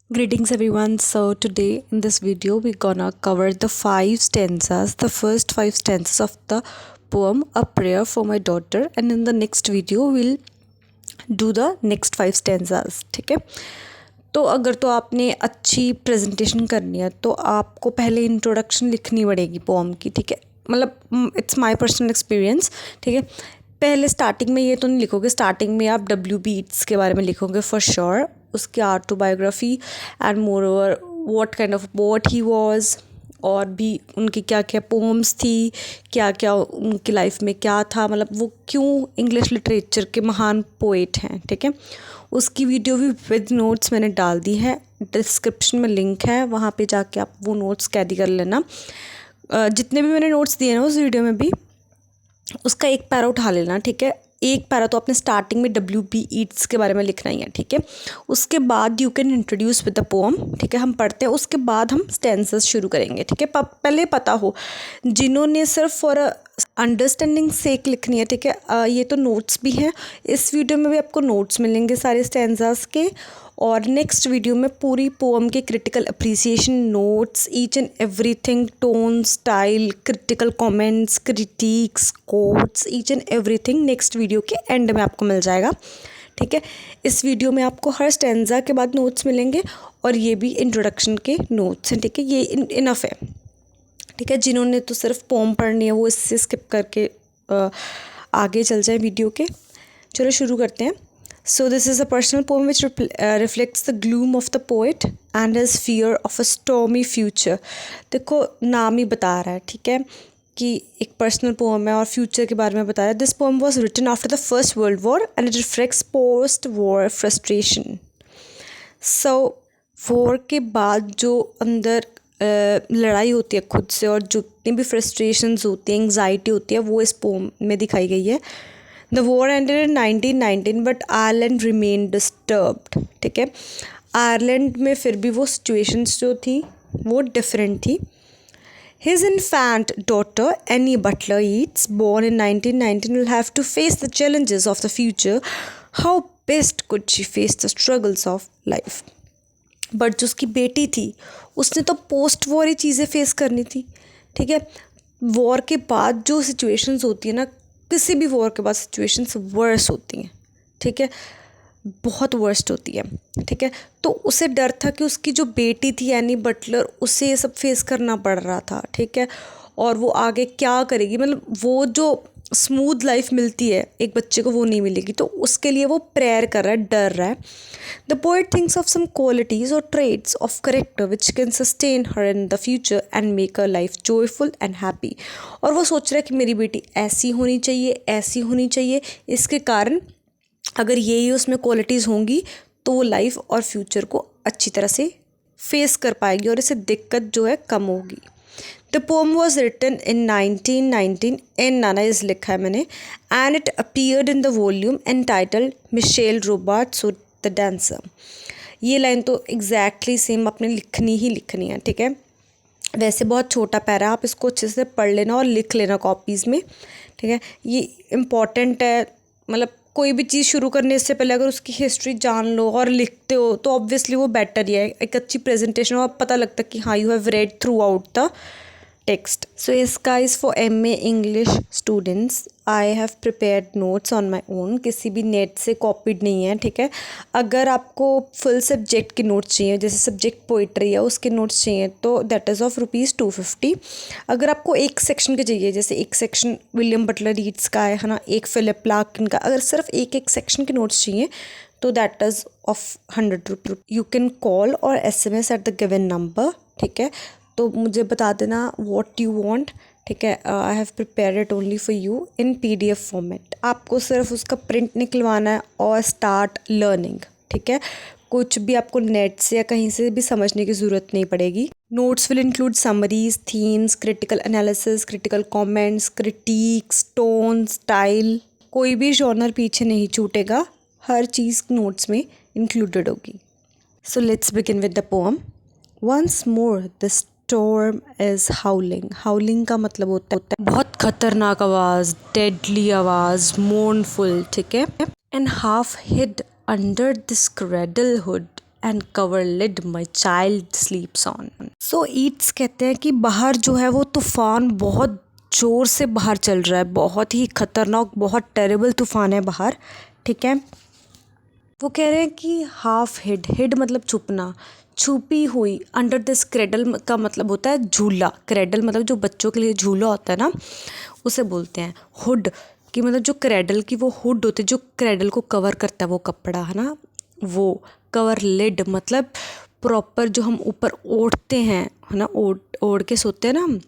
Greetings everyone. So today in this video we're gonna cover the five stanzas, the first five stanzas of the poem A Prayer for My Daughter, and in the next video we'll do the next five stanzas. ठीक है, तो अगर तो आपने अच्छी presentation करनी है तो आपको पहले इंट्रोडक्शन लिखनी पड़ेगी पोम की. ठीक है, मतलब इट्स माय पर्सनल एक्सपीरियंस. ठीक है, पहले स्टार्टिंग में ये तो नहीं लिखोगे, स्टार्टिंग में आप डब्ल्यू बीट्स के बारे में लिखोगे फॉर श्योर, उसकी autobiography and more over what kind of poet he was, और भी उनकी क्या क्या पोम्स थी, क्या क्या उनकी लाइफ में क्या था, मतलब वो क्यों इंग्लिश लिटरेचर के महान पोएट हैं. ठीक है, उसकी वीडियो भी विद नोट्स मैंने डाल दी है, डिस्क्रिप्शन में लिंक है, वहाँ पे जाके आप वो नोट्स कैरी कर लेना. जितने भी मैंने नोट्स दिए ना उस वीडियो में भी, उसका एक पैरा उठा लेना. ठीक है, एक पैरा तो आपने स्टार्टिंग में डब्ल्यू बी ईट्स के बारे में लिखना ही है. ठीक है, उसके बाद you can introduce with the pome. ठीक है, हम पढ़ते हैं, उसके बाद हम स्टेंसेस शुरू करेंगे. ठीक है, पहले पता हो जिन्होंने सिर्फ फॉर अंडरस्टैंडिंग सेक लिखनी है. ठीक है, ये तो नोट्स भी हैं, इस वीडियो में भी आपको नोट्स मिलेंगे सारे स्टेंजास के, और नेक्स्ट वीडियो में पूरी पोम के critical appreciation notes, each and everything, tone, style, critical comments, critics, quotes, each and everything next video के एंड में आपको मिल जाएगा. ठीक है, इस वीडियो में आपको हर स्टेंजा के बाद नोट्स मिलेंगे और ये भी इंट्रोडक्शन के नोट्स हैं. ठीक है, ये इनफ है. ठीक है, जिन्होंने तो सिर्फ पोम पढ़नी है वो इससे स्किप करके आगे चल जाए वीडियो के. चलो शुरू करते हैं. So this is a personal poem which reflects the gloom of the poet and his fear of a stormy future. देखो नाम ही बता रहा है. ठीक है, कि एक पर्सनल पोम है और फ्यूचर के बारे में बता रहा है. This poem was written after the First World War and it reflects post war frustration. So war के बाद जो अंदर लड़ाई होती है खुद से और जितनी भी फ्रस्ट्रेशंस होती है, एंग्जाइटी होती है, वो इस पोम में दिखाई गई है. The war ended in 1919 but Ireland remained disturbed. ठीक है, आयरलैंड में फिर भी वो सिचुएशंस जो थी वो डिफरेंट थी. His infant daughter Annie Butler Yeats, born in 1919, will have to face the challenges of the future. How best could she face the struggles of life? But जो उसकी बेटी थी उसने तो पोस्ट वॉर ही चीज़ें फेस करनी थी. ठीक है, वॉर के बाद जो सिचुएशंस होती है ना, किसी भी वॉर के बाद सिचुएशंस वर्स होती हैं. ठीक है, बहुत वर्स्ट होती है. ठीक है, तो उसे डर था कि उसकी जो बेटी थी एनी बटलर, उसे ये सब फेस करना पड़ रहा था. ठीक है, और वो आगे क्या करेगी, मतलब वो जो स्मूथ लाइफ मिलती है एक बच्चे को वो नहीं मिलेगी, तो उसके लिए वो प्रेयर कर रहा है, डर रहा है. The poet thinks of some qualities और traits of character which can sustain her in the future and make her life joyful and happy. और वो सोच रहा है कि मेरी बेटी ऐसी होनी चाहिए, ऐसी होनी चाहिए, इसके कारण अगर ये उसमें क्वालिटीज़ होंगी तो वो लाइफ और फ्यूचर को अच्छी तरह से फेस कर पाएगी और इसे दिक्कत जो है कम होगी. The poem was written in 1919 in नानाइज लिखा है मैंने, and it appeared in the volume entitled Michael Robartes the Dancer. ये लाइन तो एग्जैक्टली सेम आपने लिखनी ही लिखनी है. ठीक है, वैसे बहुत छोटा पैरा, आप इसको अच्छे से पढ़ लेना और लिख लेना कॉपीज़ में. ठीक है, ये इम्पॉर्टेंट है. मतलब कोई भी चीज़ शुरू करने से पहले अगर उसकी हिस्ट्री जान लो और लिखते हो तो ऑब्वियसली वो बेटर ही है. एक अच्छी प्रेजेंटेशन हो, पता लगता है कि हाँ you have read through out the text. So yes guys, for MA English students I have prepared notes on my own. किसी भी नेट से कॉपीड नहीं है. ठीक है, अगर आपको फुल सब्जेक्ट के नोट्स चाहिए, जैसे सब्जेक्ट पोइट्री है उसके नोट्स चाहिए, तो दैट इज़ ऑफ ₹250. अगर आपको एक सेक्शन के चाहिए, जैसे एक सेक्शन विलियम बटलर ईट्स का है ना, एक फिलिप लार्किन का, अगर सिर्फ एक एक सेक्शन के नोट्स चाहिए तो that is of ₹100. You can call और SMS at the given number. ठीक है, तो मुझे बता देना व्हाट यू वांट. ठीक है, I have prepare it only for you in PDF format. आपको सिर्फ उसका प्रिंट निकलवाना है और स्टार्ट लर्निंग. ठीक है, कुछ भी आपको नेट से या कहीं से भी समझने की ज़रूरत नहीं पड़ेगी. Notes will include summaries, themes, critical analysis, critical comments, critics, tone, style. कोई भी जॉनर पीछे नहीं छूटेगा, हर चीज़ नोट्स में इंक्लूडेड होगी. So let's begin with the pome. Once more the storm is howling. Howling का मतलब होता है बहुत खतरनाक आवाज़, डेडली आवाज़, mournful. ठीक है, and half hid under this cradle hood and cover lid my child sleeps on. So Yeats कहते हैं कि बाहर जो है वो तूफ़ान बहुत ज़ोर से बाहर चल रहा है, बहुत ही ख़तरनाक, बहुत टेरेबल तूफ़ान है बाहर, ठीक है। वो कह रहे हैं कि हाफ हिड मतलब छुपना, छुपी हुई अंडर दिस क्रेडल का मतलब होता है झूला। क्रेडल मतलब जो बच्चों के लिए झूला होता है ना, उसे बोलते हैं। हुड कि मतलब जो क्रेडल की वो हुड होती है, जो क्रेडल को कवर करता है वो कपड़ा है ना, वो। कवर लिड मतलब प्रॉपर जो हम ऊपर ओढ़ते हैं है ना, ओढ़ के सोते हैं ना हम,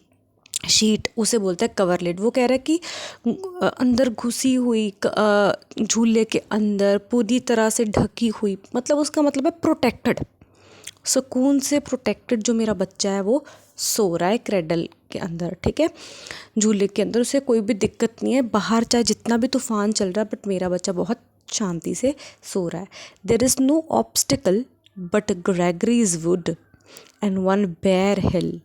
शीट, उसे बोलते हैं कवर लिड। वो कह रहा है कि अंदर घुसी हुई, झूले के अंदर पूरी तरह से ढकी हुई, मतलब उसका मतलब है प्रोटेक्टेड, सुकून से प्रोटेक्टेड जो मेरा बच्चा है वो सो रहा है क्रेडल के अंदर, ठीक है, झूले के अंदर। उसे कोई भी दिक्कत नहीं है, बाहर चाहे जितना भी तूफान चल रहा है, बट मेरा बच्चा बहुत शांति से सो रहा है। There is no obstacle but Gregory's wood and one bare hill.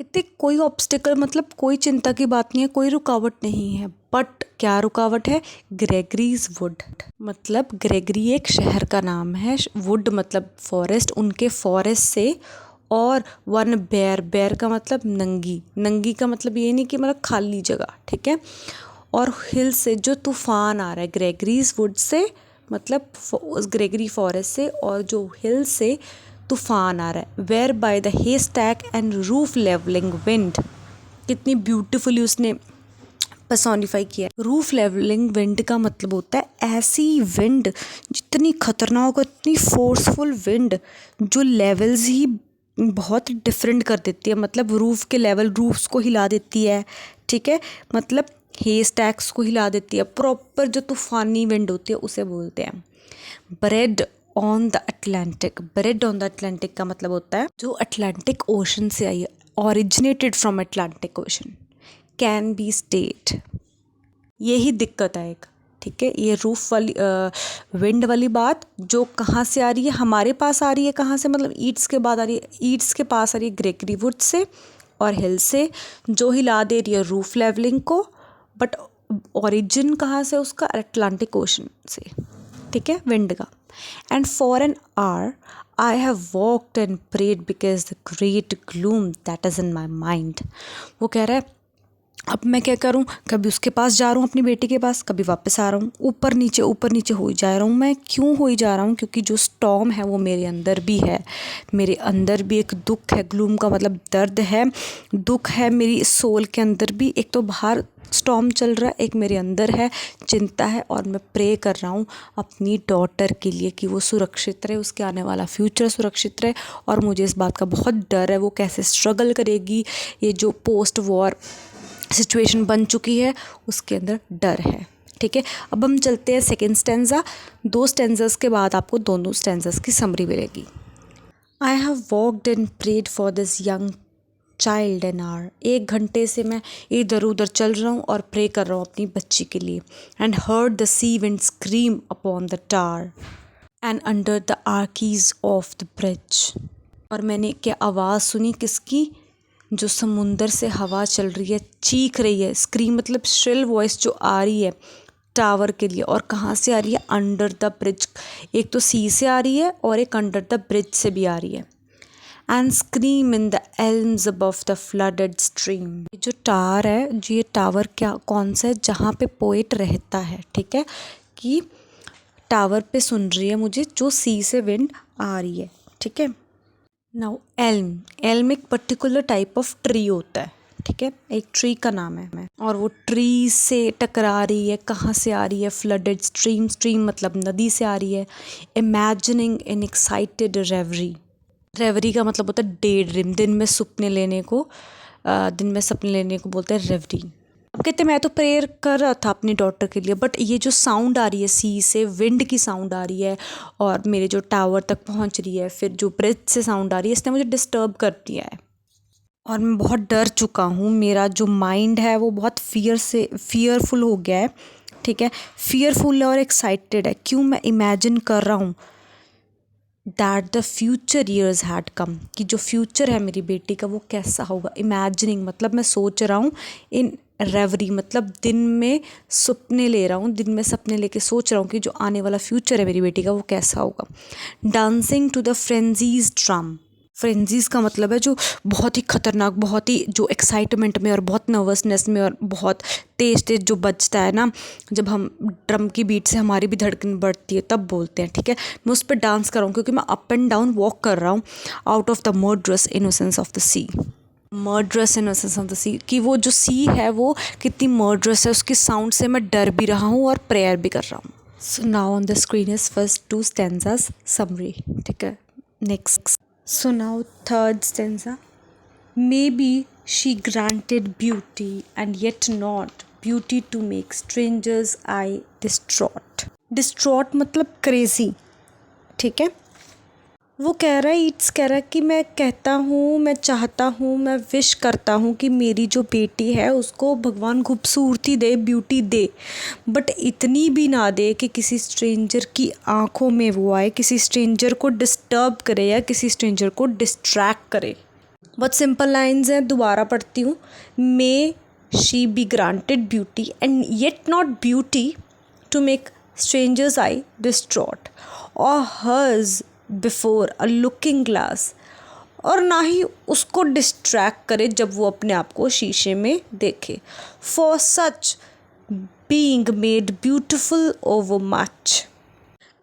कहते कोई ऑब्स्टिकल मतलब कोई चिंता की बात नहीं है, कोई रुकावट नहीं है, बट क्या रुकावट है? ग्रेगरीज वुड मतलब ग्रेगरी एक शहर का नाम है, वुड मतलब फॉरेस्ट, उनके फॉरेस्ट से, और वन बेयर का मतलब नंगी का मतलब ये नहीं कि मतलब खाली जगह, ठीक है, और हिल से जो तूफान आ रहा है, ग्रेगरीज वुड से मतलब ग्रेगरी फॉरेस्ट से, और जो हिल से तूफान आ रहा है। Whereby the haystack and roof levelling wind, कितनी ब्यूटीफुली उसने पर्सोनिफाई किया है। रूफ लेवलिंग विंड का मतलब होता है ऐसी विंड जितनी खतरनाक, इतनी फोर्सफुल विंड जो लेवल्स ही बहुत डिफरेंट कर देती है, मतलब रूफ के लेवल, रूफ्स को हिला देती है, ठीक है, मतलब हेस्टैक्स को हिला देती है। प्रॉपर जो तूफानी विंड होती है उसे बोलते हैं। Bread on the Atlantic, bread on the Atlantic का मतलब होता है जो अटलांटिक ओशन से आई है, originated from Atlantic ocean, can be state. यही दिक्कत है एक, ठीक है, ये रूफ वाली विंड वाली बात जो कहाँ से आ रही है, हमारे पास आ रही है, कहाँ से मतलब ईट्स के बाद आ रही है, ईट्स के पास आ रही है ग्रेगरी वुड से और हिल से, जो हिला दे रही है रूफ लेवलिंग को, बट ओरिजिन कहाँ से उसका? अटलांटिक ओशन से, ठीक है, विंड का। And for an hour I have walked and prayed because the great gloom that is in my mind. वो कह रहा है अब मैं क्या करूं, कभी उसके पास जा रहा हूँ अपनी बेटी के पास, कभी वापस आ रहा हूँ, ऊपर नीचे हो जा रहा हूँ। मैं क्यों हो ही जा रहा हूँ? क्योंकि जो स्टॉर्म है वो मेरे अंदर भी है, मेरे अंदर भी एक दुख है। ग्लूम का मतलब दर्द है, दुख है मेरी सोल के अंदर भी। एक तो बाहर स्टॉर्म चल रहा है, एक मेरे अंदर है, चिंता है, और मैं प्रे कर रहा हूँ अपनी डॉटर के लिए कि वो सुरक्षित रहे, उसके आने वाला फ्यूचर सुरक्षित रहे। और मुझे इस बात का बहुत डर है वो कैसे स्ट्रगल करेगी, ये जो पोस्ट वॉर सिचुएशन बन चुकी है उसके अंदर डर है, ठीक है। अब हम चलते हैं सेकेंड स्टेंजा। 2 स्टेंजर्स के बाद आपको दोनों स्टेंजर्स की समरी मिलेगी। I have walked and prayed for this young child an hour, 1 घंटे से मैं इधर उधर चल रहा हूँ और प्रे कर रहा हूँ अपनी बच्ची के लिए। And heard the sea wind scream upon the tower and under the arches of the bridge, और मैंने क्या आवाज़ सुनी किसकी? जो समुंदर से हवा चल रही है, चीख रही है, स्क्रीम मतलब श्रिल वॉइस जो आ रही है टावर के लिए, और कहाँ से आ रही है? Under the bridge. एक तो सी से आ रही है और एक अंडर द ब्रिज से भी आ रही है। And scream in the elms above the flooded stream. जो टावर है, जो ये टावर क्या कौन सा है? जहाँ पे पोएट रहता है, ठीक है, कि टावर पे सुन रही है मुझे जो सी से विंड आ रही है, ठीक है। नाउ एल्म एक पर्टिकुलर टाइप ऑफ ट्री होता है, ठीक है, एक ट्री का नाम है, और वो ट्री से टकरा रही है, कहाँ से आ रही है? फ्लडेड स्ट्रीम, स्ट्रीम मतलब नदी से आ रही है। इमेजिनिंग एन एक्साइटेड रेवरी का मतलब होता है डे ड्रीम, दिन में सपने लेने को बोलते हैं रेवरी। अब कहते मैं तो प्रेयर कर रहा था अपनी डॉटर के लिए, बट ये जो साउंड आ रही है सी से, विंड की साउंड आ रही है, और मेरे जो टावर तक पहुंच रही है, फिर जो ब्रिज से साउंड आ रही है, इसने मुझे डिस्टर्ब कर दिया है, और मैं बहुत डर चुका हूँ। मेरा जो माइंड है वो बहुत फियरफुल हो गया है, ठीक है, फियरफुल है और एक्साइटेड है। क्यों? मैं इमेजिन कर रहा हूँ that the future years had come, कि जो फ्यूचर है मेरी बेटी का वो कैसा होगा। इमेजिनिंग मतलब मैं सोच रहा हूँ, इन रेवरी मतलब दिन में सपने ले रहा हूँ, दिन में सपने लेके सोच रहा हूँ कि जो आने वाला फ्यूचर है मेरी बेटी का वो कैसा होगा। डांसिंग टू द फ्रेंजीज ड्रम, फ्रेंजीज का मतलब है जो बहुत ही खतरनाक, बहुत ही जो एक्साइटमेंट में और बहुत नर्वसनेस में और बहुत तेज तेज जो बजता है ना, जब हम ड्रम की बीट से हमारी भी धड़कन बढ़ती है तब बोलते हैं, ठीक है। मैं उस पर डांस कर रहा हूँ क्योंकि मैं अप एंड डाउन वॉक कर रहा हूँ out of the murderous innocence of the sea. Murderous innocence of the sea, कि वो जो सी है वो कितनी मर्डरस है, उसकी साउंड से मैं डर भी रहा हूँ और प्रेयर भी कर रहा हूँ। So now on the screen is first 2 stanzas summary, ठीक है। Next, so now third stanza. Maybe she granted beauty and yet not beauty to make strangers eye distraught. Distraught मतलब crazy, ठीक है। वो कह रहा है, ईट्स कह रहा है कि मैं कहता हूँ, मैं चाहता हूँ, मैं विश करता हूँ कि मेरी जो बेटी है उसको भगवान खूबसूरती दे, ब्यूटी दे, बट इतनी भी ना दे कि किसी स्ट्रेंजर की आंखों में वो आए, किसी स्ट्रेंजर को डिस्टर्ब करे या किसी स्ट्रेंजर को डिस्ट्रैक्ट करे। बहुत सिंपल लाइंस हैं, दोबारा पढ़ती हूँ। May she be granted beauty and yet not beauty to make strangers eye distraught or hers before a looking glass, और ना ही उसको डिस्ट्रैक्ट करे जब वो अपने आप को शीशे में देखे। For such being made beautiful over much,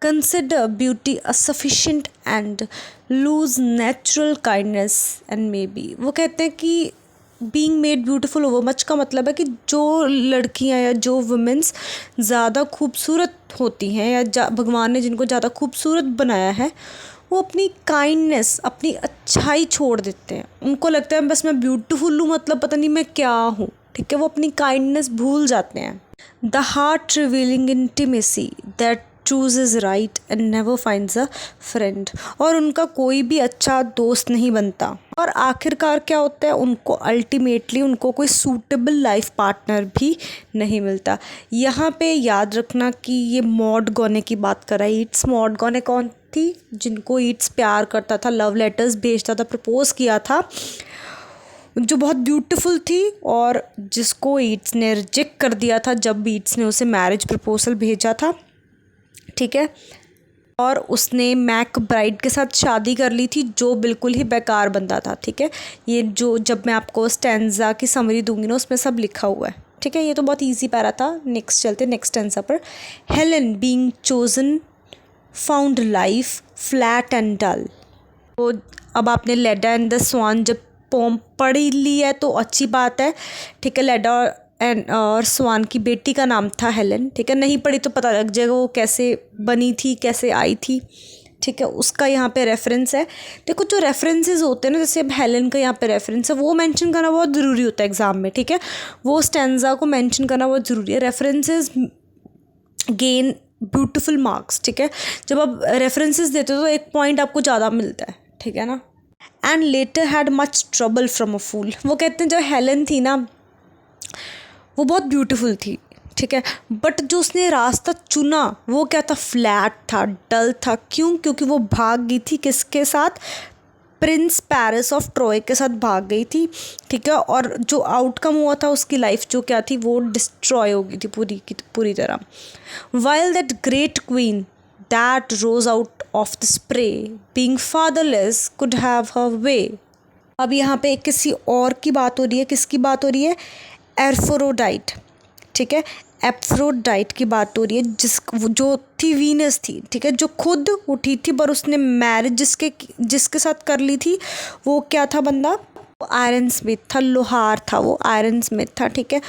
consider beauty a sufficient and lose natural kindness and maybe, वो कहते हैं कि being made beautiful over much का मतलब है कि जो लड़कियां या जो वुमेंस ज़्यादा खूबसूरत होती हैं या भगवान ने जिनको ज़्यादा खूबसूरत बनाया है, वो अपनी काइंडनेस, अपनी अच्छाई छोड़ देते हैं। उनको लगता है बस मैं ब्यूटीफुल हूँ मतलब पता नहीं मैं क्या हूँ, ठीक है। वो अपनी काइंडनेस भूल जाते हैं। The heart revealing intimacy that chooses right and never finds a friend, और उनका कोई भी अच्छा दोस्त नहीं बनता और आखिरकार क्या होता है, उनको अल्टीमेटली उनको कोई सूटेबल लाइफ पार्टनर भी नहीं मिलता। यहाँ पे याद रखना कि ये मॉड गॉने की बात कर रहा है। ईट्स मॉड गॉने कौन थी? जिनको ईट्स प्यार करता था, लव लेटर्स भेजता था, प्रपोज किया था, जो बहुत ब्यूटीफुल थी और जिसको ईट्स ने रिजेक्ट कर दिया था जब ईट्स ने उसे मैरिज प्रपोजल भेजा था, ठीक है। और उसने मैक ब्राइड के साथ शादी कर ली थी जो बिल्कुल ही बेकार बंदा था, ठीक है। ये जो जब मैं आपको स्टैंजा की समरी दूंगी ना उसमें सब लिखा हुआ है, ठीक है। ये तो बहुत इजी पैरा था। नेक्स्ट चलते नेक्स्ट स्टैंजा पर। Helen being chosen found life flat and dull. तो अब आपने लेडा एंड द स्वान जब पोम पढ़ ली है तो अच्छी बात है, ठीक है। लेडा और स्वान की बेटी का नाम था हेलेन, ठीक है। नहीं पढ़ी तो पता लग जाएगा वो कैसे बनी थी, कैसे आई थी, ठीक है। उसका यहाँ पे रेफरेंस है। देखो जो रेफरेंसेस होते हैं ना, जैसे अब हेलेन का यहाँ पे रेफरेंस है, वो मेंशन करना बहुत ज़रूरी होता है एग्जाम में, ठीक है। वो स्टैंजा को मेंशन करना बहुत ज़रूरी है। रेफरेंसेस गेन ब्यूटीफुल मार्क्स, ठीक है। जब आप रेफरेंसेस देते हो तो एक पॉइंट आपको ज़्यादा मिलता है, ठीक है ना। And later had much trouble from a fool. वो कहते हैं जो हेलेन थी ना वो बहुत ब्यूटीफुल थी, ठीक है, बट जो उसने रास्ता चुना वो क्या था? फ्लैट था, डल था। क्यों? क्योंकि वो भाग गई थी किसके साथ? प्रिंस पैरिस ऑफ ट्रॉय के साथ भाग गई थी, ठीक है। और जो आउटकम हुआ था उसकी लाइफ जो क्या थी वो डिस्ट्रॉय हो गई थी पूरी की पूरी तरह। While that great queen that rose out of the spray being fatherless could have her way. अब यहाँ पे किसी और की बात हो रही है। किसकी बात हो रही है? एफ्रोडाइट, ठीक है। एफ्रोडाइट की बात हो रही है जो थी वीनस थी, ठीक है, जो खुद उठी थी पर उसने मैरिज जिसके साथ कर ली थी वो क्या था बंदा? आयरन स्मिथ था, लोहार था, वो आयरन स्मिथ था, ठीक है।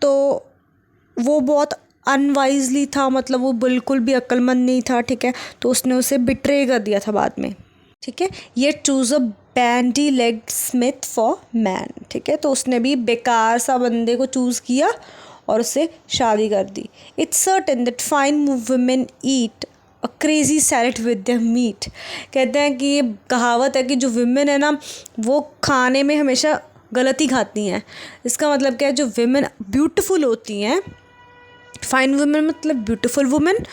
तो वो बहुत अनवाइजली था, मतलब वो बिल्कुल भी अक्लमंद नहीं था, ठीक है। तो उसने उसे बिट्रे कर दिया था बाद में, ठीक है। ये choose a bandy leg Smith for man, ठीक है। तो उसने भी बेकार सा बंदे को चूज़ किया और उससे शादी कर दी। It's certain that fine women eat a crazy salad with their meat. कहते हैं कि ये कहावत है कि जो वुमेन है ना वो खाने में हमेशा गलती खाती हैं। इसका मतलब क्या है? जो वुमेन ब्यूटीफुल होती हैं, फाइन वुमेन मतलब ब्यूटीफुल वुमेन,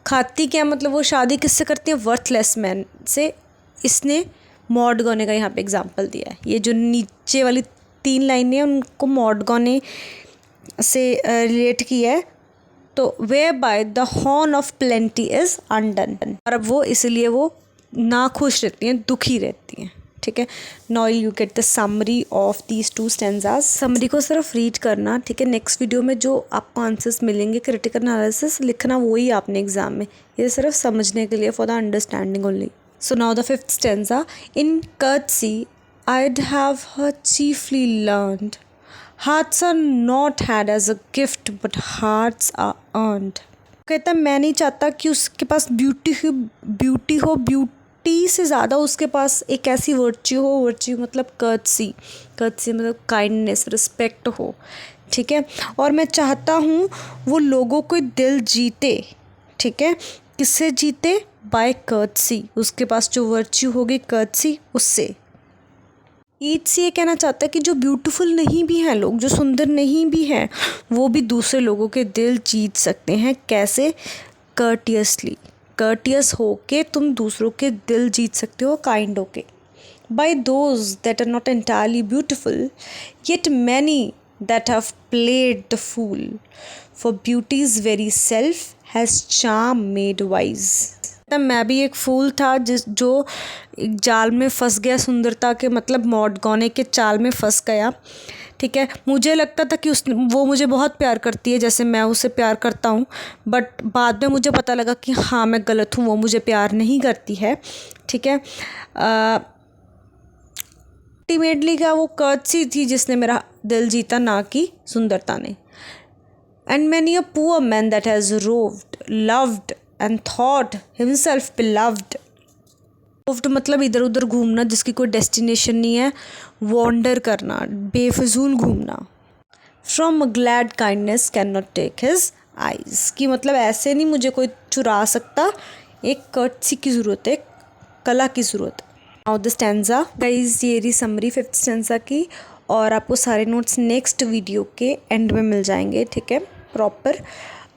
खाती क्या मतलब वो शादी किससे करती है, वर्थलेस मैन से। इसने मॉडगॉ ने का यहाँ पे एग्जाम्पल दिया है। ये जो नीचे वाली 3 लाइनें हैं उनको मॉडगॉ ने से रिलेट किया है। तो way by the horn of plenty is undone, और अब वो इसलिए वो ना खुश रहती हैं, दुखी रहती हैं। ठीक है, now you get the summary of these 2 stanzas. Summary को सिर्फ रीड करना, ठीक है। नेक्स्ट वीडियो में जो आपको आंसर्स मिलेंगे क्रिटिकल एनालिसिस लिखना वही आपने एग्जाम में, ये सिर्फ समझने के लिए, for the understanding only. So now the 5th stanza. In courtesy I'd have her chiefly learned. Hearts are not had as a gift, but hearts are earned. कहता मैं नहीं चाहता कि उसके पास ब्यूटी हो, ब्यूटी से ज़्यादा उसके पास एक ऐसी वर्च्यू हो, वर्च्यू मतलब कर्टसी मतलब काइंडनेस, रिस्पेक्ट हो। ठीक है, और मैं चाहता हूँ वो लोगों को दिल जीते। ठीक है, किससे जीते, बाय कर्टसी, उसके पास जो वर्च्यू होगी कर्टसी, उससे। ईट्स ये कहना चाहता है कि जो ब्यूटीफुल नहीं भी हैं लोग, जो सुंदर नहीं भी हैं, वो भी दूसरे लोगों के दिल जीत सकते हैं। कैसे, कर्टियसली, कर्टियस होके तुम दूसरों के दिल जीत सकते हो, काइंड होके। By those that are not entirely beautiful yet many that have played the fool, for beauty's very self has charm made wise. मैं भी एक फूल था जो एक जाल में फंस गया, सुंदरता के मतलब मॉडगॉने के चाल में फंस गया। ठीक है, मुझे लगता था कि वो मुझे बहुत प्यार करती है जैसे मैं उसे प्यार करता हूँ, बट बाद में मुझे पता लगा कि हाँ मैं गलत हूँ, वो मुझे प्यार नहीं करती है। ठीक है, अल्टीमेटली क्या वो कर्टसी थी जिसने मेरा दिल जीता, ना कि सुंदरता ने। And many a poor man that has roved, loved and thought himself beloved. Roved मतलब इधर उधर घूमना जिसकी कोई डेस्टिनेशन नहीं है, वॉन्डर करना, बेफजूल घूमना। From a glad kindness cannot take his eyes, कि मतलब ऐसे नहीं मुझे कोई चुरा सकता, एक कर्टसी की ज़रूरत है, कला की ज़रूरत है। Now the stanza guys, ये रही समरी 5th स्टेंजा की, और आपको सारे नोट्स नेक्स्ट वीडियो के एंड में मिल जाएंगे। ठीक है, प्रॉपर।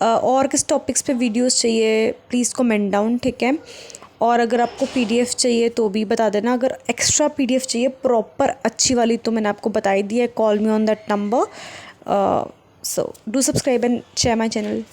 और किस टॉपिक्स पे वीडियोस चाहिए प्लीज़ कमेंट डाउन। ठीक है, और अगर आपको पीडीएफ चाहिए तो भी बता देना। अगर एक्स्ट्रा पीडीएफ चाहिए प्रॉपर अच्छी वाली तो मैंने आपको बताई दी है, call me on that number. So do subscribe and share my channel.